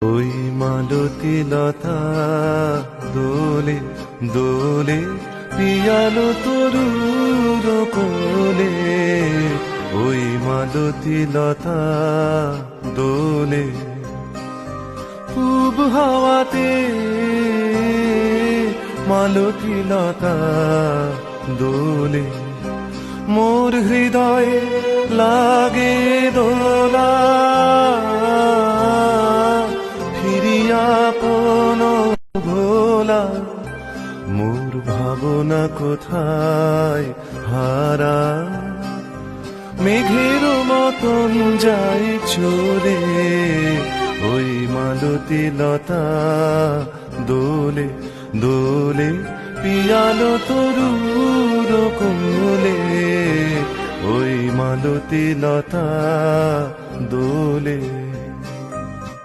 ওই মালতী লতা দোলে দোলে পিয়ালো তরুর কোলে। ওই মালতী লতা দোলে পূব হাওয়াতে মালতী লতা দোলে। মোর হৃদয়ে লাগে দোলা ফিরিয়া আপন ভোলা। মোর ভাবনা কোথায় হারা মেঘের মতন যাই চলে। ওই মালতী লতা দোলে দোলে পিয়ালো তরুর কোলে। ওই মালতী লতা দোলে।